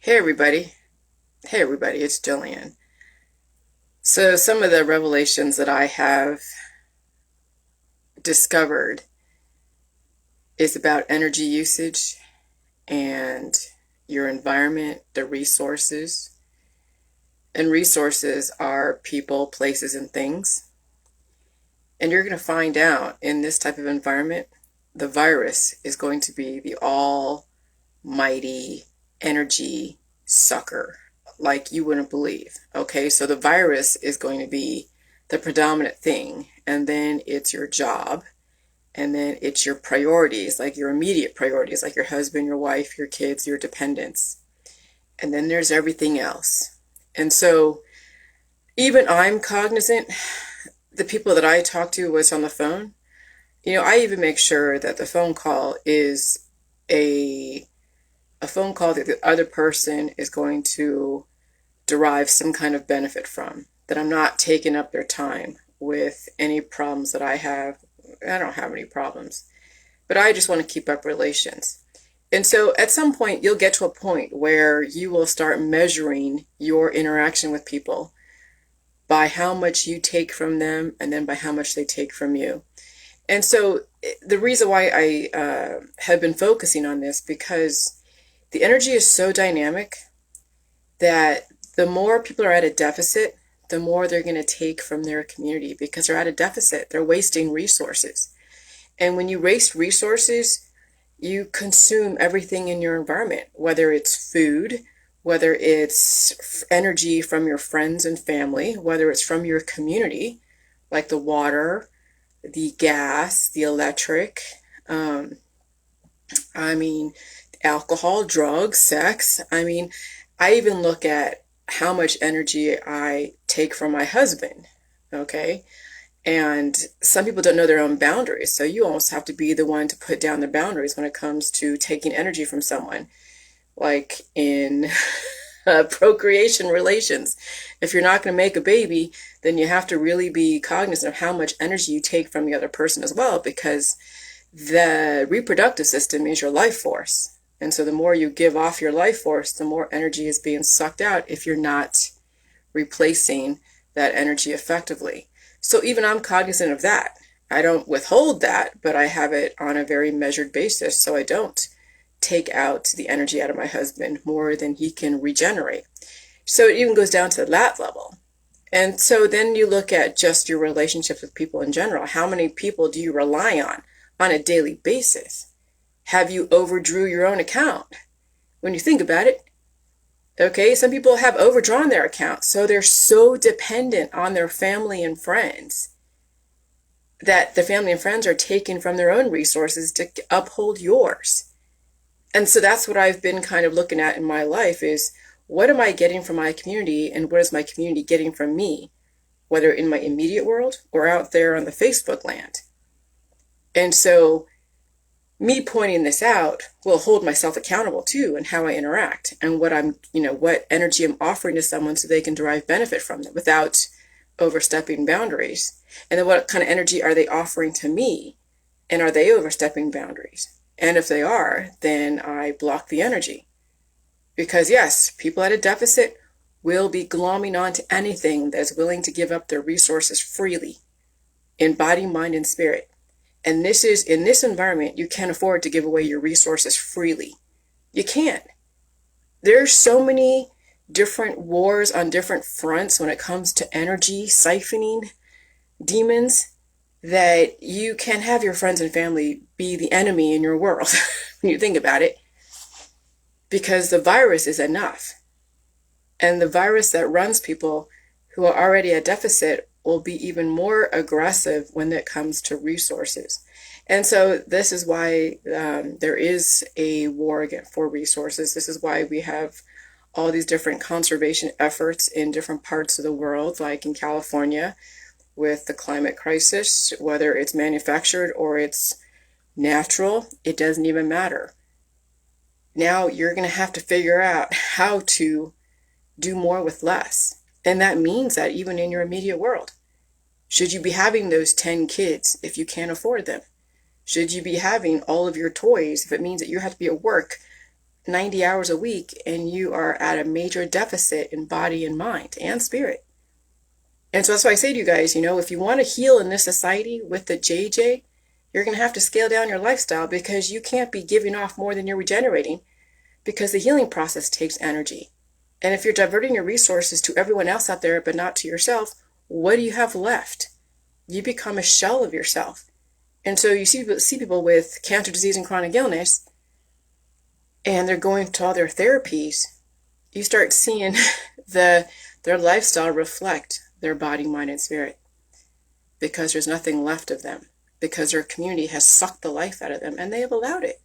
Hey everybody. Hey everybody, it's Jillian. So some of the revelations that I have discovered is about energy usage and your environment, the resources. And resources are people, places, and things. And you're going to find out in this type of environment, the virus is going to be the almighty energy sucker like you wouldn't believe. Okay, so the virus is going to be the predominant thing, and then it's your job, and then it's your priorities, like your immediate priorities, like your husband, your wife, your kids, your dependents, and then there's everything else. And so even I'm cognizant, the people that I talk to was on the phone, I even make sure that the phone call is a a phone call that the other person is going to derive some kind of benefit from, that I'm not taking up their time with any problems that I have. I don't have any problems, but I just want to keep up relations. And so at some point, you'll get to a point where you will start measuring your interaction with people by how much you take from them and then by how much they take from you. And so the reason why I have been focusing on this, because the energy is so dynamic that the more people are at a deficit, the more they're going to take from their community because they're at a deficit. They're wasting resources. And when you waste resources, you consume everything in your environment, whether it's food, whether it's energy from your friends and family, whether it's from your community, like the water, the gas, the electric, um, I mean, alcohol, drugs, sex. I even look at how much energy I take from my husband. Okay. And some people don't know their own boundaries. So you almost have to be the one to put down the boundaries when it comes to taking energy from someone, like in procreation relations. If you're not going to make a baby, then you have to really be cognizant of how much energy you take from the other person as well, because the reproductive system is your life force. And so the more you give off your life force, the more energy is being sucked out if you're not replacing that energy effectively. So even I'm cognizant of that. I don't withhold that, but I have it on a very measured basis. So I don't take out the energy out of my husband more than he can regenerate. So it even goes down to that level. And so then you look at just your relationships with people in general. How many people do you rely on a daily basis? Have you overdrew your own account? When you think about it, okay, some people have overdrawn their account, so they're so dependent on their family and friends that the family and friends are taking from their own resources to uphold yours. And so that's what I've been kind of looking at in my life is, what am I getting from my community and what is my community getting from me, whether in my immediate world or out there on the Facebook land. And so me pointing this out will hold myself accountable too, and how I interact and what energy I'm offering to someone so they can derive benefit from it without overstepping boundaries. And then what kind of energy are they offering to me? And are they overstepping boundaries? And if they are, then I block the energy. Because yes, people at a deficit will be glomming onto anything that's willing to give up their resources freely in body, mind, and spirit. And this is, in this environment, you can't afford to give away your resources freely. You can't. There's so many different wars on different fronts when it comes to energy siphoning demons that you can have your friends and family be the enemy in your world when you think about it, because the virus is enough. And the virus that runs people who are already at deficit will be even more aggressive when it comes to resources. And so this is why there is a war for resources. This is why we have all these different conservation efforts in different parts of the world, like in California with the climate crisis, whether it's manufactured or it's natural, it doesn't even matter. Now you're going to have to figure out how to do more with less. And that means that even in your immediate world, should you be having those 10 kids if you can't afford them? Should you be having all of your toys if it means that you have to be at work 90 hours a week and you are at a major deficit in body and mind and spirit. And so that's why I say to you guys, if you want to heal in this society with the JJ, you're going to have to scale down your lifestyle, because you can't be giving off more than you're regenerating, because the healing process takes energy. And if you're diverting your resources to everyone else out there but not to yourself, what do you have left? You become a shell of yourself. And so you see people with cancer, disease, and chronic illness, and they're going to all their therapies. You start seeing their lifestyle reflect their body, mind, and spirit, because there's nothing left of them, because their community has sucked the life out of them, and they have allowed it.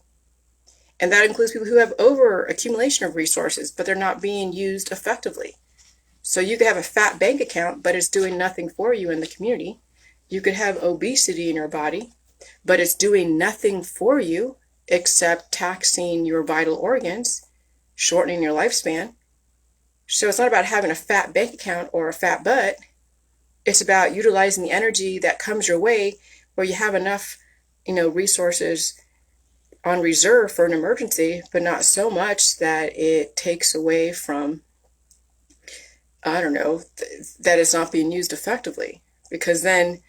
And that includes people who have over accumulation of resources, but they're not being used effectively. So you could have a fat bank account, but it's doing nothing for you in the community. You could have obesity in your body, but it's doing nothing for you except taxing your vital organs, shortening your lifespan. So it's not about having a fat bank account or a fat butt. It's about utilizing the energy that comes your way, where you have enough, resources on reserve for an emergency, but not so much that it takes away from, that it's not being used effectively. Because then,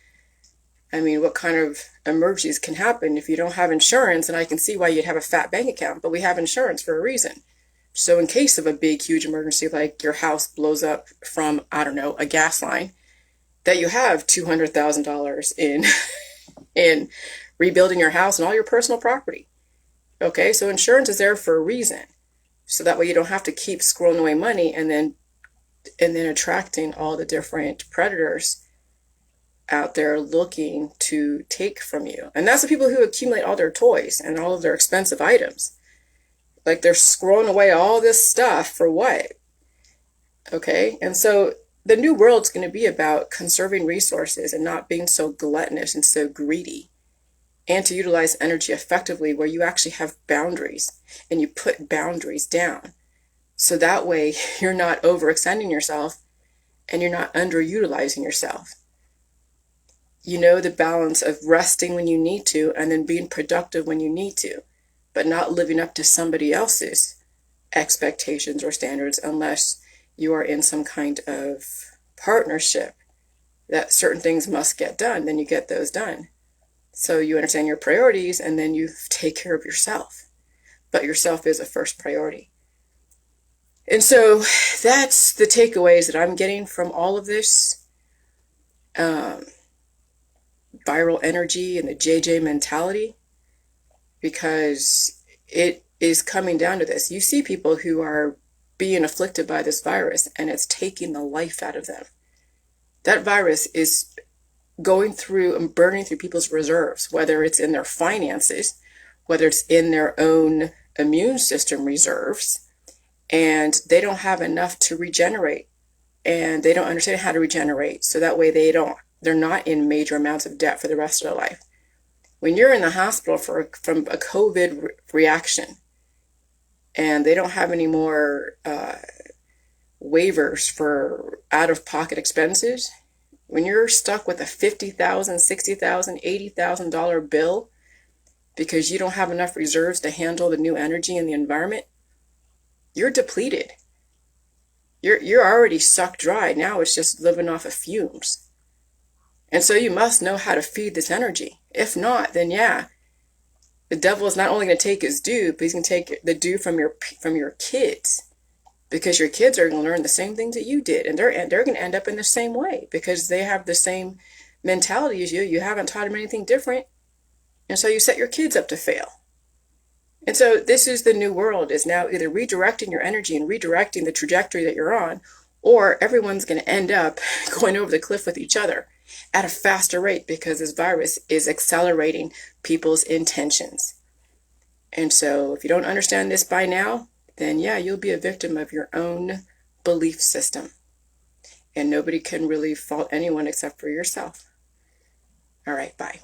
what kind of emergencies can happen if you don't have insurance? And I can see why you'd have a fat bank account, but we have insurance for a reason. So in case of a big, huge emergency, like your house blows up from, a gas line, that you have $200,000 in rebuilding your house and all your personal property. Okay, so insurance is there for a reason. So that way you don't have to keep squirreling away money and then attracting all the different predators out there looking to take from you. And that's the people who accumulate all their toys and all of their expensive items. Like, they're squirreling away all this stuff for what? Okay, and so the new world's going to be about conserving resources and not being so gluttonous and so greedy, and to utilize energy effectively, where you actually have boundaries and you put boundaries down. So that way you're not overextending yourself and you're not underutilizing yourself. You know the balance of resting when you need to and then being productive when you need to, but not living up to somebody else's expectations or standards, unless you are in some kind of partnership that certain things must get done. Then you get those done. So you understand your priorities, and then you take care of yourself. But yourself is a first priority. And so that's the takeaways that I'm getting from all of this viral energy and the JJ mentality, because it is coming down to this. You see people who are being afflicted by this virus, and it's taking the life out of them. That virus is going through and burning through people's reserves, whether it's in their finances, whether it's in their own immune system reserves, and they don't have enough to regenerate, and they don't understand how to regenerate. So that way they're not in major amounts of debt for the rest of their life. When you're in the hospital from a COVID reaction, and they don't have any more waivers for out-of-pocket expenses, when you're stuck with a $50,000, $60,000, $80,000 bill because you don't have enough reserves to handle the new energy in the environment, you're depleted. You're already sucked dry. Now it's just living off of fumes. And so you must know how to feed this energy. If not, then yeah, the devil is not only going to take his due, but he's going to take the due from your kids. Because your kids are going to learn the same things that you did, and they're going to end up in the same way because they have the same mentality as you. You haven't taught them anything different, and so you set your kids up to fail. And so this is the new world, is now either redirecting your energy and redirecting the trajectory that you're on, or everyone's going to end up going over the cliff with each other at a faster rate, because this virus is accelerating people's intentions. And so if you don't understand this by now, then yeah, you'll be a victim of your own belief system. And nobody can really fault anyone except for yourself. All right, bye.